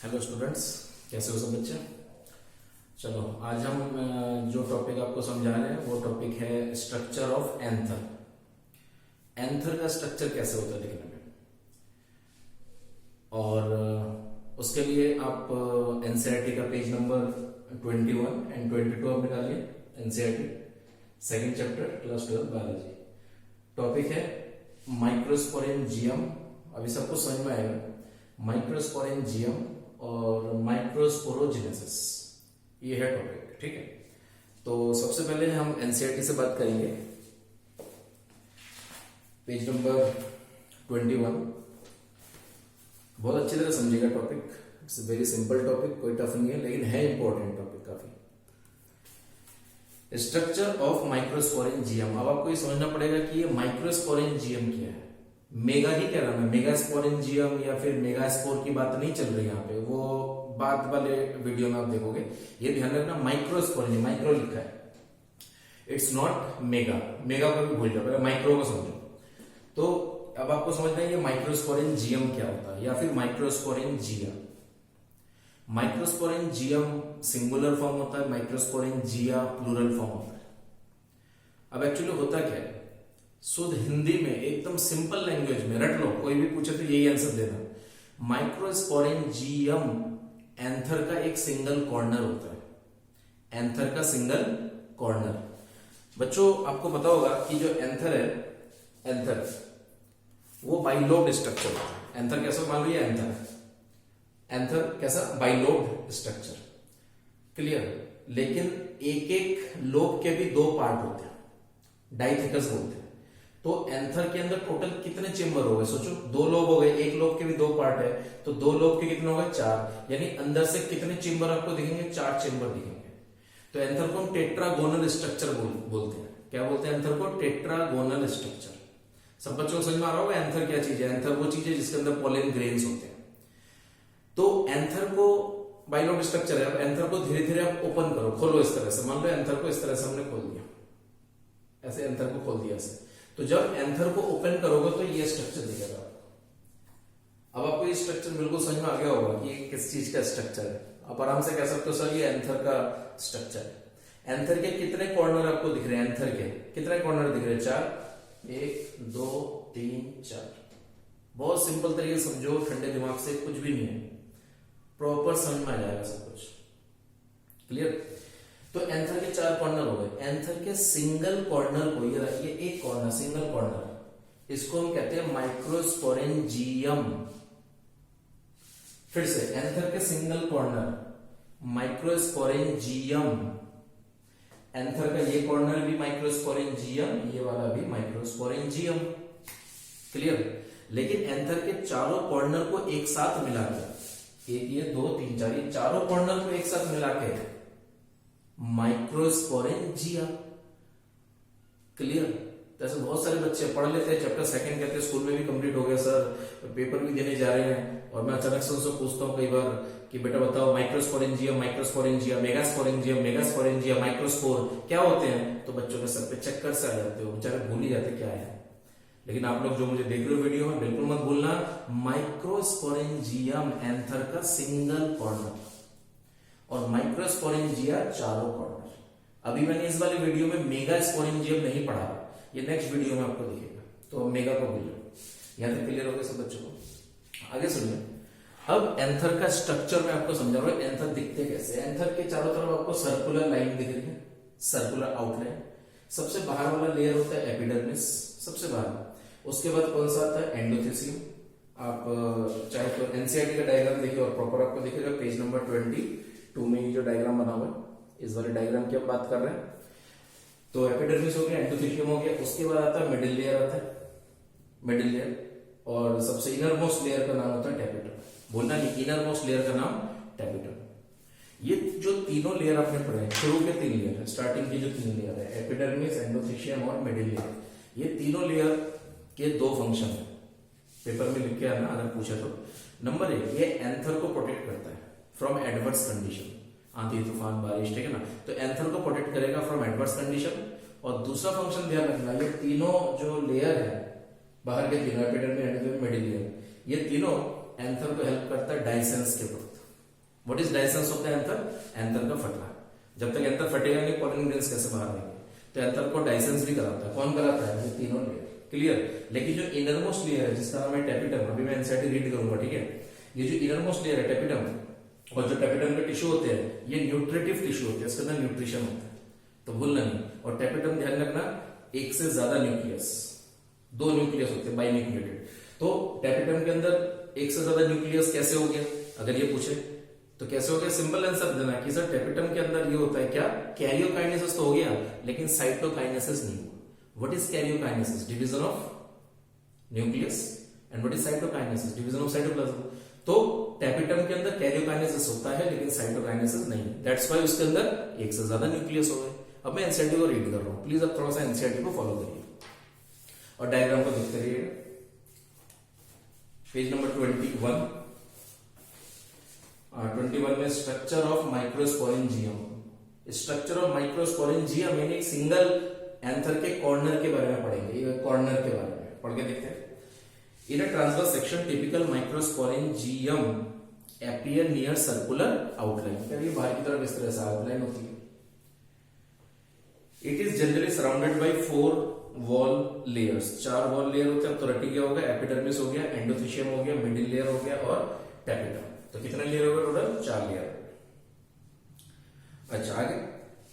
Hello students, कैसे हो सब बच्चे। चलो आज हम जो टॉपिक आपको समझा रहे हैं वो टॉपिक है स्ट्रक्चर ऑफ एंथर। एंथर का स्ट्रक्चर कैसे होता है दिखने में, और उसके लिए आप एनसीईआरटी का पेज नंबर 21 एंड 22 आप निकालिए। NCERT second chapter class 12 biology. Topic है माइक्रोस्पोरेंजियम। अभी सबको समझ में आएगा माइक्रोस्पोरेंजियम और माइक्रोस्पोरोजेनेसिस, ये है टॉपिक। ठीक है, तो सबसे पहले हम एनसीईआरटी से बात करेंगे। Page number 21। बहुत अच्छी तरह समझिएगा topic. It's very simple topic, कोई टफ नहीं है, लेकिन है इंपॉर्टेंट टॉपिक काफी। Structure of microsporangium. अब आपको ये समझना पड़ेगा कि ये माइक्रोस्पोरेंजियम क्या है। मेगा ही कह रहा मैं, मेगास्पोरेंजियम या फिर मेगास्पोर की बात नहीं चल रही यहाँ पे, वो बाद वाले वीडियो में आप देखोगे। ये ध्यान रखना, माइक्रोस्पोरेंजियम, माइक्रो लिखा है, इट्स नॉट मेगा। मेगा को भी भूल जाओ, पहले माइक्रो को समझो। तो अब आपको समझना है ये माइक्रोस्पोरेंजियम क्या होता है या फिर माइक्रोस्पोरेंजिया। माइक्रोस्पोरेंजियम सिंगुलर फॉर्म होता है, माइक्रोस्पोरेंजिया प्लूरल फॉर्म होता है। अब एक्चुअली होता क्या है, शुद्ध हिंदी में एकदम सिंपल लैंग्वेज में रट लो, कोई भी पूछे तो यही आंसर देना। माइक्रोस्पोरेंजियम एंथर का एक सिंगल कॉर्नर होता है। एंथर का सिंगल कॉर्नर। बच्चों आपको पता होगा कि जो एंथर है, एंथर वो बाइलोब्ड स्ट्रक्चर होता है। एंथर कैसा, मान लो ये एंथर है, एंथर कैसा, बाइलोब्ड स्ट्रक्चर। क्लियर। लेकिन एक एक लोब के भी दो पार्ट होते हैं, डाइथिकस बोलते हैं। तो एंथर के अंदर टोटल कितने चेंबर हो गए, सोचो। दो लोब हो गए, एक लोब के भी दो पार्ट है, तो दो लोब के कितने हो गए, चार। यानी अंदर से कितने चेंबर आपको दिखेंगे, चार चेंबर दिखेंगे। तो एंथर को हम टेट्रागोनल स्ट्रक्चर बोलते हैं। क्या बोलते हैं एंथर को, टेट्रागोनल स्ट्रक्चर। सब बच्चों को समझ में आ रहा होगा एंथर क्या चीज है। एंथर वो चीज है जिसके अंदर पोलन ग्रेन्स होते हैं। तो एंथर को बाइलोब्ड स्ट्रक्चर है। अब एंथर को धीरे धीरे आप ओपन करो, खोलो इस तरह से। मान लो एंथर को इस तरह से हमने खोल दिया, ऐसे एंथर को खोल दिया ऐसे। तो जब एंथर को ओपन करोगे तो ये स्ट्रक्चर दिखेगा आपको। अब आपको ये स्ट्रक्चर बिल्कुल समझ में आ गया होगा कि ये किस चीज का स्ट्रक्चर है। आप आराम से कह सकते हो सर ये एंथर का स्ट्रक्चर है। एंथर के कितने कॉर्नर आपको दिख रहे हैं, एंथर के कितने कॉर्नर दिख रहे हैं, चार। 1 2 3 4। बहुत सिंपल तरीके से समझो, ठंडे दिमाग से, कुछ भी नहीं है, प्रॉपर समझ में आ जाएगा सब कुछ। क्लियर। तो एंथर के चार कॉर्नर हो गए। एंथर के सिंगल कॉर्नर को, ये एक कॉर्नर, सिंगल कॉर्नर, इसको हम कहते हैं माइक्रोस्पोरेंजियम। फिर से, एंथर के सिंगल कॉर्नर माइक्रोस्पोरेंजियम। एंथर का ये कॉर्नर भी माइक्रोस्पोरेंजियम, ये वाला भी माइक्रोस्पोरेंजियम। क्लियर। लेकिन एंथर के चारों कॉर्नर को एक साथ मिलाकर, एक ये 2 3 4, ये चारों कॉर्नर को एक साथ मिला के माइक्रोस्पोरेंजिया। क्लियर। जैसे बहुत सारे बच्चे पढ़ लेते हैं चैप्टर सेकंड, कहते हैं स्कूल में भी कंप्लीट हो गया सर, पेपर भी देने जा रहे हैं, और मैं अचानक से उनसे पूछता हूँ कई बार कि बेटा बताओ microsporangium, microsporangia, megasporangium, megasporangia, microspore क्या होते हैं। तो बच्चों के सर पे चक्कर से आ जाते हो, बेचारे भूल ही जाते क्या है। लेकिन आप लोग जो मुझे देख रहे हो वीडियो में, बिल्कुल मत भूलना, माइक्रोस्पोरेंजियम एंथर का सिंगल कॉर्नर और माइक्रोस्पोरेंजिया चारों कॉर्नर। अभी मैंने इस वाले वीडियो में मेगास्पोरेंजियम नहीं पढ़ा, ये नेक्स्ट वीडियो में आपको दिखेगा, तो मेगा को भूल जाओ। यहां तक क्लियर हो गया सब बच्चों को। आगे सुनिए। अब एंथर का स्ट्रक्चर मैं आपको समझा रहा हूं, एंथर दिखते कैसे। एंथर के चारों तरफ आपको सर्कुलर लाइन दिख रही है, सर्कुलर आउटलाइन। सबसे बाहर वाला लेयर होता है एपिडर्मिस, सबसे बाहर। उसके बाद कौन सा आता है, एंडोथेसियम। आप चाहे तो एनसीईआरटी का डायग्राम देखिए और प्रॉपर आपको दिखेगा पेज नंबर 22 में। ये जो डायग्राम बना हुआ है, इस वाले डायग्राम की हम बात कर रहे हैं। तो एपिडर्मिस हो गया, एंडोथेलियम हो गया, उसके बाद आता है मिडिल लेयर, आता है मिडिल लेयर, और सबसे इनर मोस्ट लेयर का नाम होता है टेपिटम। बोलना नहीं, इनर मोस्ट लेयर का नाम टेपिटम। ये जो तीनों लेयर आपने पढ़े हैं, शुरू के 3 लेयर है, स्टार्टिंग की जो 3 लेयर है, एपिडर्मिस, एंडोथेलियम और मिडिल लेयर, ये तीनों लेयर के 2 फंक्शन है। पेपर में लिख के आना अगर पूछे तो। नंबर 1, ये एंथर को प्रोटेक्ट करता है फ्रॉम एडवर्स कंडीशन, आंधी तूफान बारिश, ठीक है ना। तो एंथर को प्रोटेक्ट करेगा फ्रॉम एडवर्स कंडीशन। और दूसरा फंक्शन ध्यान रखना, ये तीनों जो लेयर है, बाहर के तीनों एपिडर्मिस, एंडोथेलियम, मिडिल लेयर, ये तीनों एंथर को हेल्प करता है डाइसेंस के वक्त। What is dehiscence of the anther? Anther का फटना। जब तक एंथर फटेगा नहीं पॉलन ग्रेन्स कैसे बाहर आएंगे? तो एंथर को डायसेंस भी कराता है। कौन कराता है? ये तीनों लेयर। क्लियर? लेकिन जो इनरमोस्ट लेयर है जिसका नाम है टेपिटम, अभी मैं एनसीईआरटी रीड करूंगा, ठीक है? ये जो इनरमोस्ट लेयर है टेपिटम, और जो टेपिटम के टिश्यू होते हैं ये न्यूट्रिटिव टिश्यू होते हैं, इसके अंदर न्यूट्रिशन होता है, तो भूलना नहीं। और टेपिटम ध्यान रखना, एक से ज्यादा न्यूक्लियस, दो न्यूक्लियस होते हैं, बाइन्यूक्लिएटेड। तो टेपिटम के अंदर एक से ज्यादा न्यूक्लियस कैसे हो गया? अगर ये पूछे तो कैसे हो गया? सिंपल आंसर देना कि सर टेपिटम के अंदर ये होता है क्या? कैरियोकाइनेसिस तो हो गया, लेकिन साइटोकाइनेसिस नहीं हुआ। What is karyokinesis? Division of nucleus. And what is cytokinesis? Division of cytoplasm. तो टेपिटम के अंदर कैरियोकाइनेसिस होता है लेकिन साइटोकाइनेसिस नहीं। दैट्स व्हाई उसके अंदर एक से ज्यादा न्यूक्लियस हो गए। अब मैं एनसीईआरटी को रीड कर रहा हूं, प्लीज अब थोड़ा सा एनसीईआरटी को फॉलो करिए और डायग्राम को देखते रहिए। पेज नंबर 21 में structure of microsporangium. Structure of microsporangium यानी एक सिंगल एंथर के कॉर्नर के बारे में पढ़ेंगे। ये कॉर्नर के बारे में पढ़ के देखते हैं। In a transverse section typical microsporangium appear near circular outline. ये बाहर की तरफ इस तरह से आउटलाइन होती है। It is generally surrounded by 4 wall layers. 4 wall layer होते हैं। तो रटी क्या हो गया? एपिडर्मिस हो गया, एंडोथेशियम हो गया, मिडिल लेयर हो गया और टेपिटम। तो कितने लेयर हो गए टोटल? 4 लेयर। अच्छा, आगे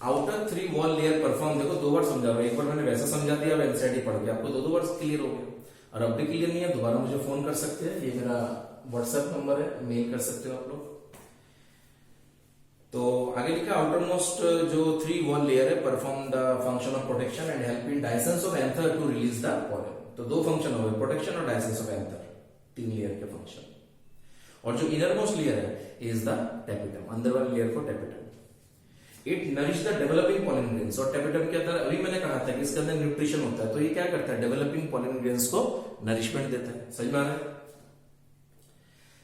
आउटर 3 वॉल लेयर परफॉर्म। देखो 2 बार समझा रहा हूं, एक बार मैंने वैसा समझा दिया, अब एनसीईआरटी पढ़ के आपको 2 बार क्लियर हो गया। और अब भी क्लियर नहीं है, दोबारा मुझे फोन कर सकते हैं, ये मेरा व्हाट्सएप नंबर है, मेल कर सकते हो आप लोग। तो आगे लिखा आउटर मोस्ट जो 3 वॉल लेयर है perform the function of protection and help in dehiscence of anther to release the pollen. तो 2 फंक्शन हो गए, प्रोटेक्शन और डायसेंस ऑफ एंथर, 3 लेयर के फंक्शन। और जो इनर मोस्ट लेयर है इज द टेपिटम, अंदर वाली लेयर को tapetum. It nourish the developing pollen grains. और टेपिटम के अंदर अभी मैंने कहा था कि इसके अंदर न्यूट्रिशन होता है, तो ये क्या करता है? डेवलपिंग पॉलन ग्रेन्स को नरिशमेंट देता है। समझ में आ रहा है?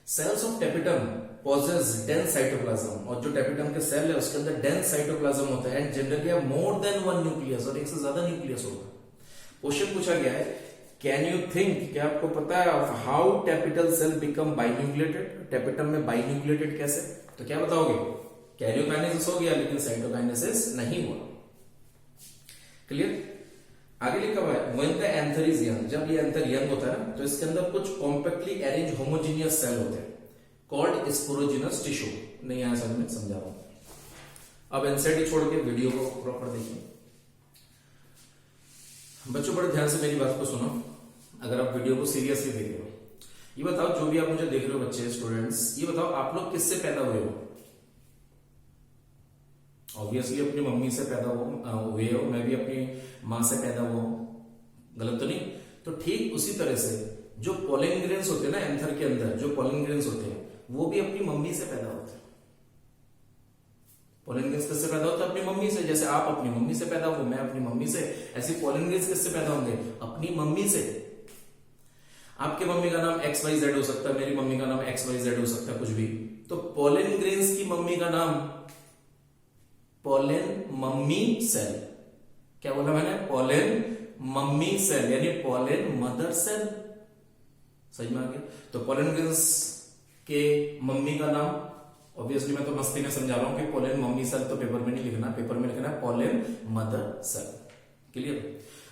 Cells of tapetum possess dense cytoplasm। और जो टेपिटम के सेल है उसके अंदर डेंस साइटोप्लाज्म होता है and generally have more than 1 nucleus, और एक से ज्यादा न्यूक्लियस होगा। क्वेश्चन पूछा गया है, कैन यू थिंक, क्या आपको पता है of how tapetal cell become binucleated? Tapetum में बाइन्यूक्लिएटेड कैसे? तो क्या बताओगे? कैरियोकाइनेसिस हो गया लेकिन साइटोकाइनेसिस नहीं हुआ। क्लियर? आगे लिखा हुआ है when the anther is young. जब ये एंथर यंग होता है तो इसके अंदर कुछ कॉम्पैक्टली अरेंज होमोजेनियस सेल होते हैं कॉल्ड स्पोरोजिनस टिश्यू। नहीं आया समझ में, समझा रहा हूं। अब एनसीईआरटी छोड़ के वीडियो को प्रॉपर देखिए। बच्चों बड़े ध्यान से मेरी बात को सुनो, अगर आप वीडियो को सीरियसली देख रहे हो। ये बताओ, जो भी आप मुझे देख रहे हो बच्चे, स्टूडेंट्स, ये बताओ आप लोग किससे पैदा हुए हो? ऑब्वियसली अपनी मम्मी से पैदा हुए हो। मैं भी अपनी मां से पैदा हुआ हूं, गलत तो नहीं? तो ठीक उसी तरह से जो पॉलन ग्रेन्स होते हैं ना एंथर के अंदर, जो पॉलन ग्रेन्स होते हैं वो भी अपनी मम्मी से पैदा होते हैं। पॉलन ग्रेन्स किससे पैदा होते हैं? अपनी मम्मी से। जैसे आप अपनी मम्मी से पैदा हो, मैं अपनी मम्मी से, ऐसी पॉलन ग्रेन्स किससे पैदा होंगे? अपनी मम्मी से। आपके मम्मी का नाम XYZ हो सकता है, मेरी मम्मी का नाम XYZ हो सकता है, कुछ भी। तो पॉलन ग्रेन्स की मम्मी का नाम पॉलन मम्मी सेल। क्या बोला मैंने? पॉलन मम्मी सेल, यानी पॉलन मदर सेल। समझ में आ गया? तो पॉलन ग्रेन्स के मम्मी का नाम, ऑब्वियसली मैं तो मस्ती में समझा रहा हूं कि पॉलन मम्मी सेल तो पेपर में नहीं लिखना, पेपर में लिखना है पॉलन मदर सेल। क्लियर?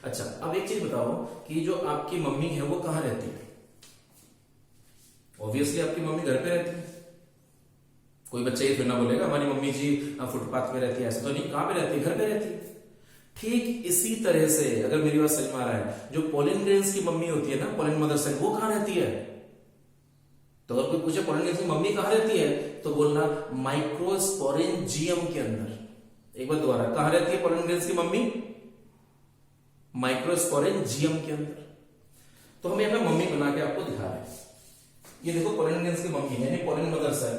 अच्छा, अब एक चीज बताओ कि जो आपकी मम्मी है वो कहां रहती है? ऑब्वियसली आपकी मम्मी घर पे रहती है। कोई बच्चा ये फिर ना बोलेगा हमारी मम्मी जी फुटपाथ पे रहती है, ऐसा तो नहीं। कहां पे रहती है? घर पे रहती है। ठीक इसी तरह से अगर मेरी बात समझ में आ रहा है, जो पॉलन ग्रेन्स की मम्मी होती है ना, पॉलन मदर सेल, वो कहां रहती है? तो अगर कोई पूछे पॉलन ग्रेन्स की मम्मी कहां रहती है, तो बोलना माइक्रोस्पोरेंजियम के अंदर। एक बार दोबारा, कहां रहती है पॉलन ग्रेन्स की मम्मी? माइक्रोस्पोरेंजियम के अंदर। तो हम यहां पे मम्मी बना के आपको दिखा रहे हैं। ये देखो पॉलन ग्रेन्स की मम्मी यानी पॉलन मदर सेल।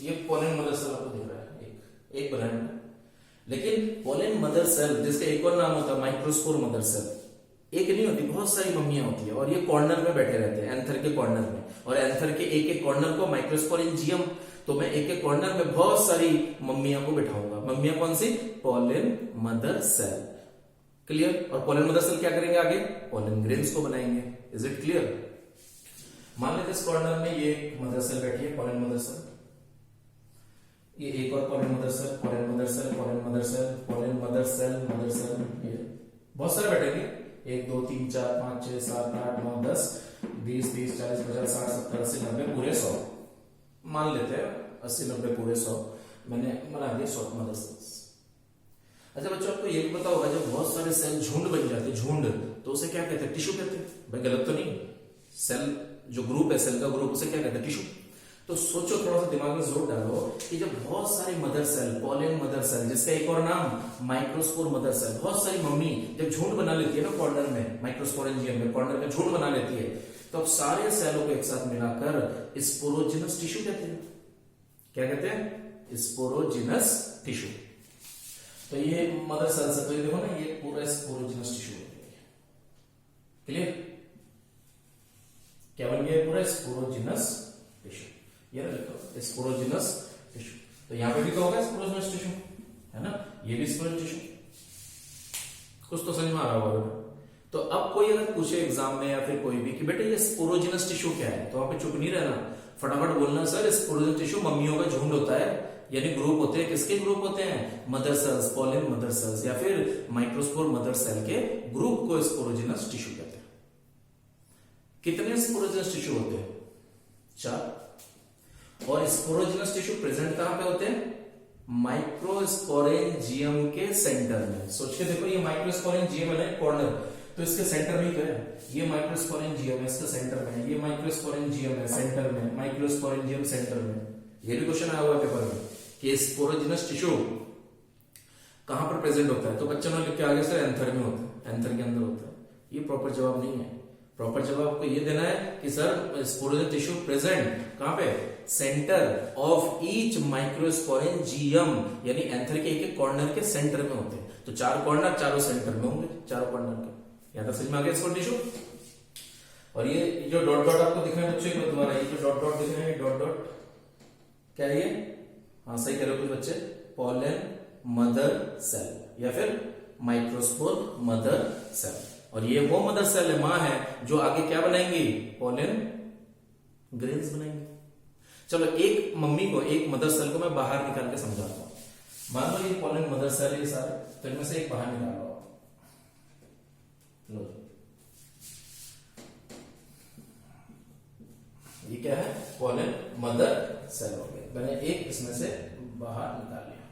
ये पॉलन मदर सेल आपको दिख रहा है, एक ब्रांड। लेकिन पॉलन मदर सेल जिसका एक और नाम होता है माइक्रोस्पोर मदर सेल, एक नहीं होती, बहुत सारी मम्मियां होती है। और ये कॉर्नर में बैठे रहते हैं, एंथर के कॉर्नर में। और एंथर के एक एक कॉर्नर को माइक्रोस्पोरेंजियम, तो मैं एक एक कॉर्नर में बहुत सारी मम्मियां को बिठाऊंगा। मम्मियां कौन सी? Pollen mother cell. क्लियर? और पॉलन मदर सेल क्या करेंगे आगे? पॉलन ग्रेन्स को बनाएंगे। Is it clear? मान लेते इस कॉर्नर में ये मदर सेल बैठी है, पॉलन मदर सेल। ये एक और pollen mother cell, pollen mother cell, pollen mother cell, pollen mother cell, mother cell, ये बहुत सारे बैठेंगे। 1 2 3 4 5 6 7 8 9 10 20 30 40 50 60 70 80 90 पूरे 100 मान लेते हैं। 80 90 पूरे 100 मैंने बना दिया शॉर्ट मदर सेल्स। अच्छा बच्चों, आपको ये भी पता होगा जब बहुत सारे सेल झुंड बन जाते हैं, झुंड, तो उसे क्या कहते हैं? टिश्यू कहते हैं। भाई गलत तो नहीं? सेल जो ग्रुप है, सेल का ग्रुप, उसे क्या कहते हैं? टिश्यू। तो सोचो, थोड़ा सा दिमाग में जोर डालो कि जब बहुत सारी mother cell, pollen mother cell, जिसका एक और नाम माइक्रोस्पोर मदर सेल, बहुत सारी मम्मी जब झुंड बना लेती है ना कॉर्नर में, माइक्रोस्पोरेंजियम में कॉर्नर में झुंड बना लेती है, तो अब सारे सेलों को एक साथ मिलाकर स्पोरोजिनस टिश्यू कहते हैं। क्या कहते हैं? Sporogenous tissue. तो ये मदर सेल से, तो ये देखो ना, ये पूरा स्पोरोजिनस टिश्यू बन गया। क्लियर? क्या बन गया? पूरा स्पोरोजिनस टिश्यू। ये देखो स्पोरोजिनस टिश्यू। तो यहां पे भी तो होगा स्पोरोजिनस टिश्यू, है ना? ये भी स्पोरोजिनस टिश्यू। कुछ तो समझ में आ रहा होगा। तो अब कोई अगर पूछे एग्जाम में या फिर कोई भी कि बेटे ये स्पोरोजिनस टिश्यू क्या है, तो वहां पे चुप नहीं रहना, फटाफट बोलना सर स्पोरोजिनस टिश्यू मम्मियों का झुंड होता है, यानी ग्रुप होते हैं। किसके ग्रुप होते हैं? Mother cells, pollen mother cells या फिर माइक्रोस्पोर मदर सेल के ग्रुप को स्पोरोजिनस टिश्यू कहते हैं। कितने स्पोरोजिनस टिश्यू होते हैं? 4। और स्पोरोजिनस टिश्यू प्रेजेंट कहां पे होते हैं? माइक्रोस्पोरेंजियम के सेंटर में। सोच के देखो, ये माइक्रोस्पोरेंजियम है कॉर्नर, तो इसके सेंटर में ही तो है। ये माइक्रोस्पोरेंजियम है, इसके सेंटर में है। ये माइक्रोस्पोरेंजियम है सेंटर में, माइक्रोस्पोरेंजियम सेंटर में। ये भी क्वेश्चन आया हुआ पेपर में कि स्पोरोजिनस टिश्यू कहां पर प्रेजेंट होता है, तो बच्चों ने लिख के आगे से एंथर में होता है, एंथर के अंदर होता है। ये प्रॉपर जवाब नहीं है। प्रॉपर जवाब आपको ये देना है कि सर स्पोरोजिनस टिश्यू प्रेजेंट कहां पे? सेंटर ऑफ ईच माइक्रोस्पोरेंजियम, यानी एंथर के एक कॉर्नर के सेंटर में होते हैं। तो 4 कॉर्नर, चारों सेंटर में होंगे, चारों कॉर्नर के। यहां तक समझ में आ गया स्पोरोजिनस टिश्यू? और ये जो डॉट डॉट आपको दिख रहे हैं बच्चों, एक बार दोबारा, ये जो डॉट डॉट दिख रहे हैं, डॉट डॉट क्या है ये? हाँ सही कह रहे हो कुछ बच्चे, पॉलन मदर सेल या फिर माइक्रोस्पोर मदर सेल। और ये वो मदर सेल है, मां है, जो आगे क्या बनाएंगी? पॉलन ग्रेन्स बनाएंगी। चलो एक मम्मी को, एक मदर सेल को मैं बाहर निकाल के समझाता हूं। मान लो ये पॉलन मदर सेल है सारे, तो इनमें से एक बाहर निकाल रहा हूं। लो ये क्या है? पॉलन मदर सेल हो गया। मैंने एक इसमें से बाहर निकाल लिया।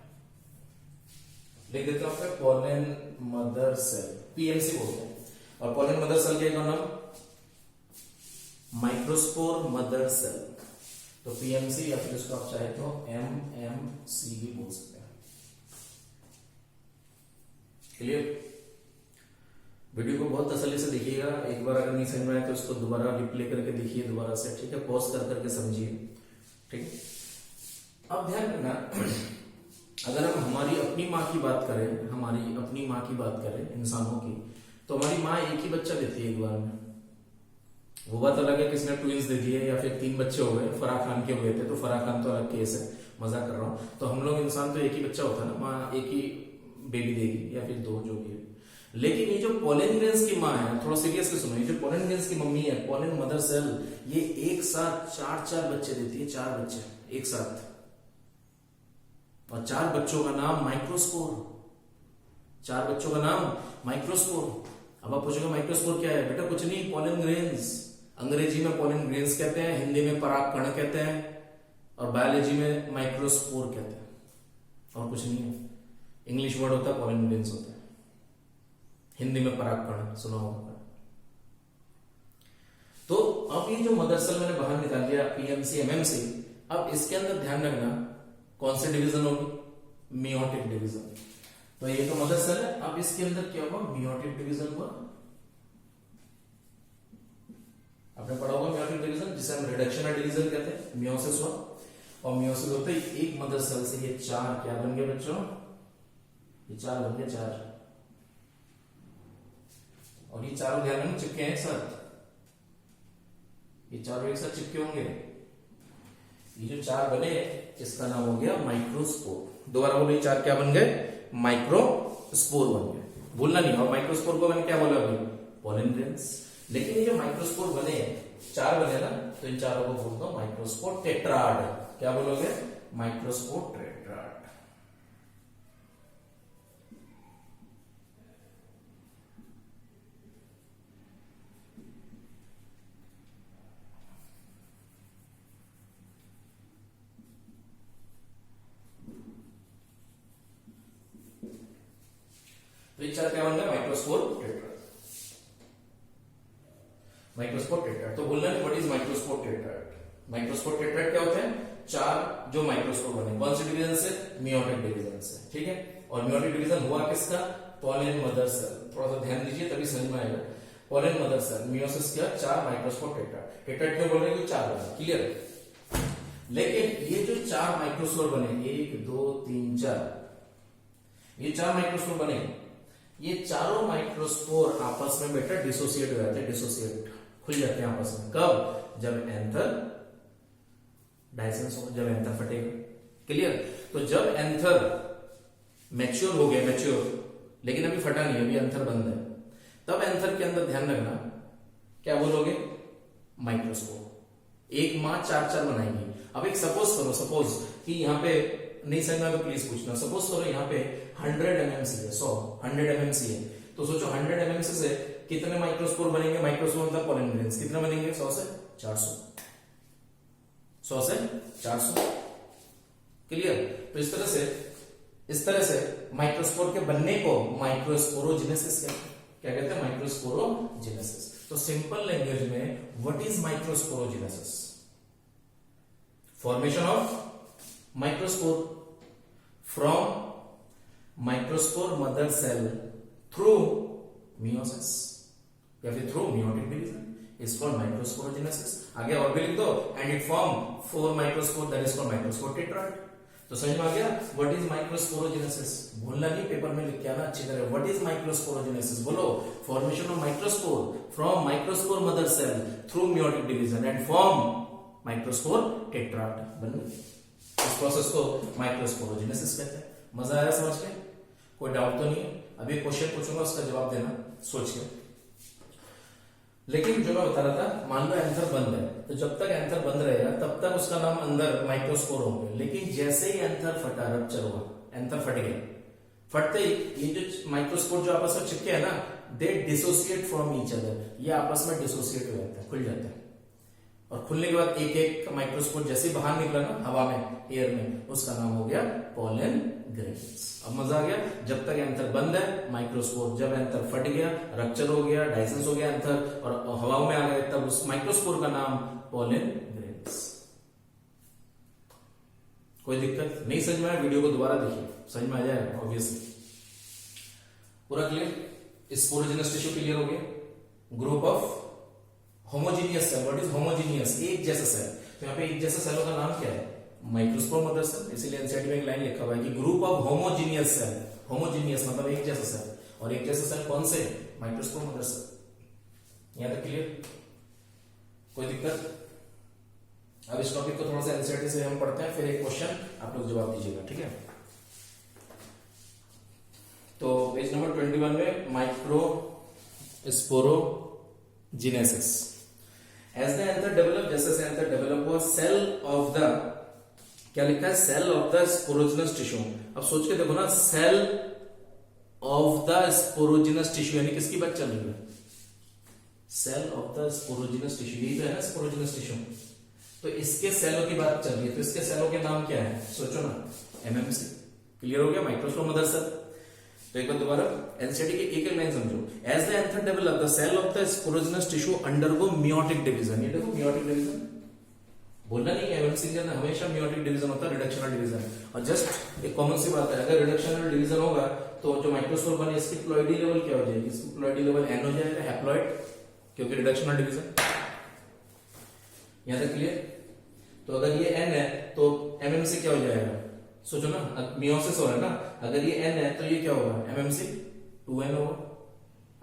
लिख देता हूं पॉलन मदर सेल, पीएमसी बोलते हैं। और पॉलन मदर सेल के नाम माइक्रोस्पोर मदर सेल, तो पीएमसी या फिर इसको आप चाहे तो एमएमसी भी बोल सकते हैं। क्लियर? वीडियो को बहुत तसल्ली से देखिएगा। एक बार अगर नहीं समझ में आए तो इसको दोबारा रिप्ले करके देखिए दोबारा से, ठीक है? पॉज कर करके समझिए, ठीक है? अब ध्यान रखना, अगर हम हमारी अपनी माँ की बात करें, हमारी अपनी माँ की बात करें इंसानों की, तो हमारी माँ एक ही बच्चा देती है एक बार में। वो बात अलग है किसने ट्विंस दे दिए या फिर 3 बच्चे हो गए, फराह खान के हुए थे, तो फराह खान तो अलग केस है, मजाक कर रहा हूं। तो हम लोग इंसान तो एक ही बच्चा होता है ना, माँ एक ही बेबी देगी या फिर 2 जो भी है। लेकिन ये जो पॉलन ग्रेन्स की माँ है, थोड़ा सीरियसली सुनो, ये जो पॉलन ग्रेन्स की मम्मी है, पॉलन मदर सेल, ये एक साथ 4 बच्चे देती है, 4 बच्चे एक साथ, और 4 बच्चों का नाम माइक्रोस्पोर। 4 बच्चों का नाम माइक्रोस्पोर। अब आप पूछोगे माइक्रोस्पोर क्या है? बेटा कुछ नहीं, पॉलन ग्रेन्स। अंग्रेजी में पॉलन ग्रेन्स कहते हैं, हिंदी में पराग कण कहते हैं, और बायोलॉजी में माइक्रोस्पोर कहते हैं, और कुछ नहीं है। इंग्लिश वर्ड होता है पॉलन ग्रेन्स होता है, हिंदी में पराग कण सुना होगा। तो अब ये जो मदर सेल मैंने बाहर निकाल दिया, पीएमसी एमएमसी, अब इसके अंदर ध्यान रखना कौन से डिवीजन होगी? Meiotic division. तो ये तो मदर सेल है, अब इसके अंदर क्या होगा? मियोटिक डिवीजन हुआ। आपने पढ़ा होगा मियोटिक डिवीजन, जिसे हम रिडक्शन डिवीजन कहते हैं। मियोसिस हुआ, और मियोसिस होते ही एक मदर सेल से ये 4 क्या बन गए बच्चों? ये 4 बन गए, 4। और ये 4 ध्यान में चिपके हैं एक साथ, ये 4 एक साथ चिपके होंगे। ये जो 4 बने, इसका नाम हो गया माइक्रोस्पोर। दोबारा बोलो, ये 4 क्या बन गए? माइक्रोस्पोर बन गए। भूलना नहीं। और माइक्रोस्पोर को मैंने क्या बोला अभी? Pollen grains. लेकिन ये जो माइक्रोस्पोर बने, 4 बने ना, तो इन चारों को बोलता हूं माइक्रोस्पोर टेट्राड। क्या बोलोगे? Microspore tetrad. टेट्राड। तो ये चार क्या बन गया, माइक्रोस्पोर टेट्राड। माइक्रोस्पोर टेट्राड तो बोलना है what is microspore tetrad. Microspore tetrad क्या होते हैं, चार जो माइक्रोस्पोर बने, कौन से डिवीजन से, मियोटिक डिवीजन से, ठीक है। और मियोटिक डिवीजन हुआ किसका, पॉलन मदर सेल, थोड़ा सा ध्यान दीजिए तभी समझ में आएगा। पॉलन मदर सेल मियोसिस किया, चार माइक्रोस्पोर टेट्राड। टेट्राड क्यों बोल रहे हैं, चार बने, क्लियर। लेकिन ये जो चार माइक्रोस्पोर बने, 1 2 3 4, ये चार माइक्रोस्पोर बने, ये चारों माइक्रोस्पोर आपस में बेटा डिसोसिएट हो जाते हैं, डिसोसिएट खुल जाते हैं आपस में। कब, जब एंथर डाइसेंस हो, जब एंथर फटेगा, क्लियर। तो जब एंथर मैच्योर हो गया, मैच्योर लेकिन अभी फटा नहीं, अभी एंथर बंद है, तब एंथर के अंदर ध्यान रखना क्या बोलोगे, माइक्रोस्पोर। एक मां चार चार बनाएगी। अब एक सपोज करो, सपोज कि यहाँ पे नहीं समझना तो प्लीज पूछना। सपोज करो यहाँ पे 100 MMC है, 100 MMC है, तो सोचो 100 MMC से कितने माइक्रोस्पोर बनेंगे, माइक्रोस्पोर मतलब पॉलन ग्रेन्स कितने बनेंगे, 100 से 400, 100 से 400, क्लियर। तो इस तरह से माइक्रोस्पोर के बनने को माइक्रोस्पोरोजेनेसिस क्या कहते हैं, माइक्रोस्पोरोजेनेसिस। तो सिंपल लैंग्वेज में what is microsporogenesis, formation of microspore from microspore mother cell through meiosis या फिर through meiotic division is called microsporogenesis. आगे और भी लिख दो, and it form 4 microspore, that is called microspore tetrad. तो समझ में आ गया व्हाट इज माइक्रोस्पोरोजेनेसिस। भूलना नहीं, पेपर में लिख के आना अच्छी तरह, व्हाट इज माइक्रोस्पोरोजेनेसिस, बोलो। Formation of microspore from microspore mother cell through meiotic division and form microspore tetrad. बन इस प्रोसेस को माइक्रोस्पोरोजेनेसिस कहते हैं। मजा आया समझ के, कोई डाउट तो नहीं है। अभी क्वेश्चन पूछूंगा, उसका जवाब देना सोच के। लेकिन जो मैं बता रहा था, मान लो एंथर बंद है, तो जब तक एंथर बंद रहेगा तब तक उसका नाम अंदर माइक्रोस्पोर होंगे। लेकिन जैसे ही एंथर फटा, रप्चर हुआ, एंथर फट गया, फटते ही ये जो माइक्रोस्पोर जो आपस में चिपके है ना, they dissociate from each other, ये आपस में डिसोसिएट हो जाते हैं, खुल जाते हैं। और खुलने के बाद एक एक माइक्रोस्पोर जैसे बाहर निकला ना हवा में, एयर में, उसका नाम हो गया पॉलन ग्रेन्स। अब मजा आ गया। जब तक एंथर बंद है माइक्रोस्पोर, जब एंथर फट गया, रप्चर हो गया, डाइसेंस हो गया एंथर और हवाओं में आ गए, तब उस माइक्रोस्पोर का नाम पॉलन ग्रेन्स। कोई दिक्कत नहीं समझ में आया, वीडियो को दोबारा देखिए, समझ में आ जाएगा ऑब्वियसली। पूरा क्लियर। स्पोरोजेनस टिश्यू क्लियर हो गया। Group of homogeneous cell, what is homogeneous, एक जैसा सेल। तो यहाँ पे एक जैसा सेलों का नाम क्या है, माइक्रोस्पोर मदर सेल। इसीलिए एनसीईआरटी में एक लाइन लिखा हुआ है कि group of homogeneous cell, homogeneous मतलब एक जैसा सेल, और एक जैसा सेल कौन से, माइक्रोस्पोर मदर सेल। यहां तक क्लियर, कोई दिक्कत। अब इस टॉपिक को थोड़ा सा एनसीईआरटी से हम पढ़ते हैं, फिर एक क्वेश्चन आप लोग जवाब दीजिएगा, ठीक है। तो पेज नंबर 21 में microsporogenesis. As the anther develop, जैसे से anther develop हुआ, cell of the, क्या लिखा है, cell of the sporogenous tissue। अब सोच के देखो ना, cell of the sporogenous tissue यानी किसकी बात चल रही है, cell of the sporogenous tissue, यही तो है ना sporogenous tissue। तो इसके सेलों की बात चल रही है, तो इसके सेलों के नाम क्या है, सोचो ना, MMC। क्लियर हो गया, माइक्रोस्पोर मदर सेल। तो एक बार दोबारा एनसीईआरटी की एक लाइन समझो। As the anther develop the cell of the sporogenous tissue undergo meiotic division. ये देखो मियोटिक डिवीजन, बोलना नहीं है, एमएमसी के अंदर हमेशा मियोटिक डिवीजन होता है, रिडक्शनल डिवीजन। और जस्ट एक कॉमन सी बात है, अगर रिडक्शनल डिवीजन होगा तो जो माइक्रोस्पोर बने इसकी प्लॉइडी लेवल क्या हो जाएगी, इसकी प्लॉइडी लेवल एन हो जाएगा, हैप्लॉइड, क्योंकि रिडक्शनल डिवीजन। यहां तक क्लियर। तो अगर ये एन है तो एमएमसी क्या हो जाएगा, सोचो ना, मियोसिस हो रहा है ना, अगर ये एन है तो ये क्या होगा, एमएमसी 2n होगा।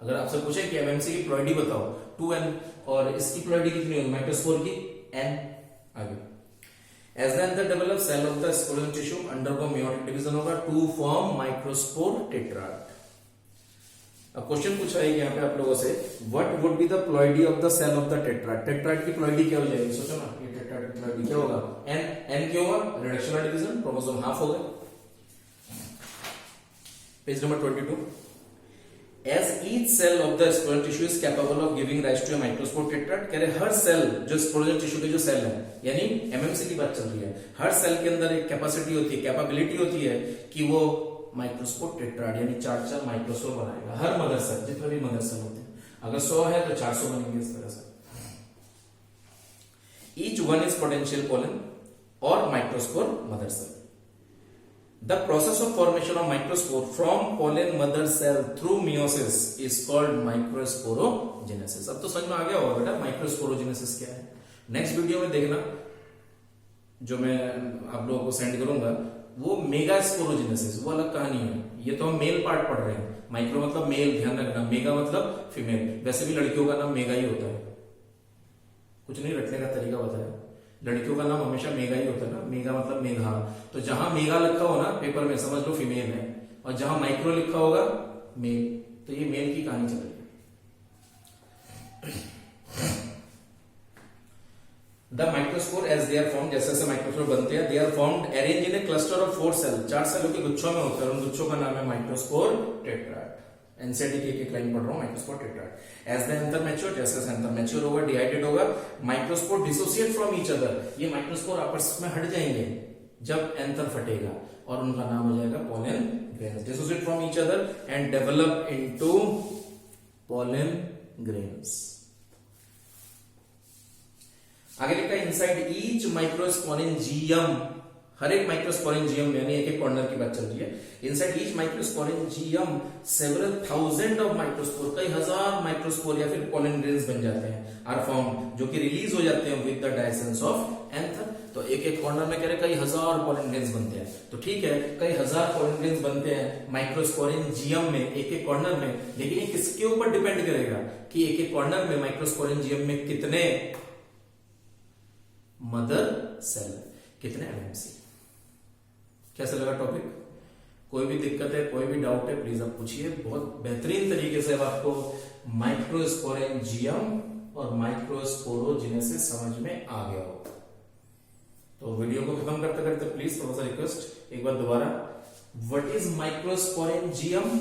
अगर आपसे पूछे कि एमएमसी की प्लॉइडी बताओ, 2n, और इसकी प्लॉइडी कितनी होगी माइक्रोस्पोर की, n। आगे as the anther develop cell of the sporogenous tissue undergo meiotic division होगा टू फॉर्म माइक्रोस्पोर टेट्राड। अब क्वेश्चन पूछा है यहाँ पे आप लोगों से, what would be the ploidy of the cell of the tetrad. Tetrad की प्लॉइडी क्या हो जाएगी, सोचो ना, ये टेट्राड की प्लॉइडी क्या होगा, एन क्या होगा, रिडक्शन और डिवीजन, क्रोमोसोम हाफ हो गए। Page number 22, As each cell of the sponge tissue is capable of giving rise to a microspore tetrad, कह रहे हर सेल जो स्पोरोजल टिश्यू के जो सेल है, यानी एमएमसी की बात चल रही है, हर सेल के अंदर एक कैपेसिटी होती है, कैपेबिलिटी होती है कि वो माइक्रोस्पोर टेट्राड यानी 4 माइक्रोस्पोर बनाएगा। हर मदर सेल, जितने भी मदर सेल होते हैं, अगर 100 है तो 400 बनेंगे इस तरह से। Each one is potential pollen or microspore mother cell. The process of formation of microspore from pollen mother cell through meiosis is called microsporogenesis. अब तो समझ में आ गया होगा बेटा माइक्रोस्पोरोजेनेसिस क्या है। नेक्स्ट वीडियो में देखना, जो मैं आप लोगों को सेंड करूंगा, वो मेगास्पोरोजेनेसिस, वो अलग कहानी है। ये तो हम मेल पार्ट पढ़ रहे हैं, माइक्रो मतलब मेल, ध्यान रखना, मेगा मतलब फीमेल। वैसे भी लड़कियों का नाम मेगा ही होता है, कुछ नहीं रखने का तरीका बताया। लड़कियों का नाम हमेशा मेगा ही होता है ना, मेगा मतलब मेघा। तो जहां मेगा लिखा हो ना पेपर में, समझ लो फीमेल है, और जहां माइक्रो लिखा होगा मेल, तो ये मेल की कहानी चल रही है। The microspore as they are form, जैसे जैसे माइक्रोस्पोर बनते हैं, they are formed arrange in a cluster of 4 cell, 4 सेलों के गुच्छों में होते हैं, उन गुच्छों का नाम है माइक्रोस्पोर टेट्राड। एनसीईआरटी की एक लाइन पढ़ रहा हूं, microspore tetrad. As the anther mature, जैसे जैसे एंथर मैच्योर होगा, डिहाइडेड होगा, microspore dissociate from each other, ये माइक्रोस्पोर आपस में हट जाएंगे जब एंथर फटेगा, और उनका नाम हो जाएगा pollen grains. Dissociate from each other and develop into pollen grains. आगे लिखा है इनसाइड ईच माइक्रोस्पोरेंजियम, हर एक माइक्रोस्पोरेंजियम में, यानी एक एक कॉर्नर की बात चल रही है। Inside each microsporangium several thousand of microspore, कई हजार माइक्रोस्पोर या फिर पोलन ग्रेन्स बन जाते हैं, आर फॉर्म्ड, जो कि रिलीज हो जाते हैं विद द डायसेंस ऑफ एंथर। तो एक एक कॉर्नर में कह रहे कई हजार पोलन ग्रेन्स बनते हैं, तो ठीक है, कई हजार पोलन ग्रेन्स बनते हैं माइक्रोस्पोरेंजियम में, एक एक कॉर्नर में। लेकिन ये किसके ऊपर डिपेंड करेगा कि एक एक कॉर्नर में माइक्रोस्पोरेंजियम में कितने मदर सेल, कितने एमएमसी। कैसा लगा टॉपिक? कोई भी दिक्कत है, कोई भी डाउट है, प्लीज आप पूछिए। बहुत बेहतरीन तरीके से आपको माइक्रोस्पोरेंजियम और माइक्रोस्पोरोजेनेसिस समझ में आ गया हो। तो वीडियो को खत्म करते करते प्लीज थोड़ा सा रिक्वेस्ट, एक बार दोबारा, व्हाट इज माइक्रोस्पोरेंजियम?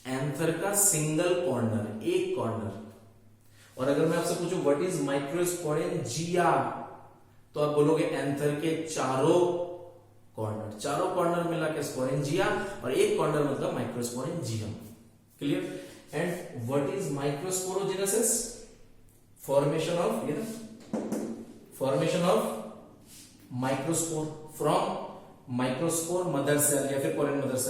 एंथर का सिंगल कॉर्नर, एक कॉर्नर। और अगर मैं आपसे पूछूं व्हाट इज माइक्रोस्पोरेंजिया, तो आप बोलोगे एंथर के चारों कॉर्नर, चारों कॉर्नर मिला के स्पोरेंजिया, और एक कॉर्नर मतलब microsporangium. Clear? And what is microsporogenesis? Formation of, ये ना, formation of microspore from microspore mother cell या फिर पोलन मदर सेल।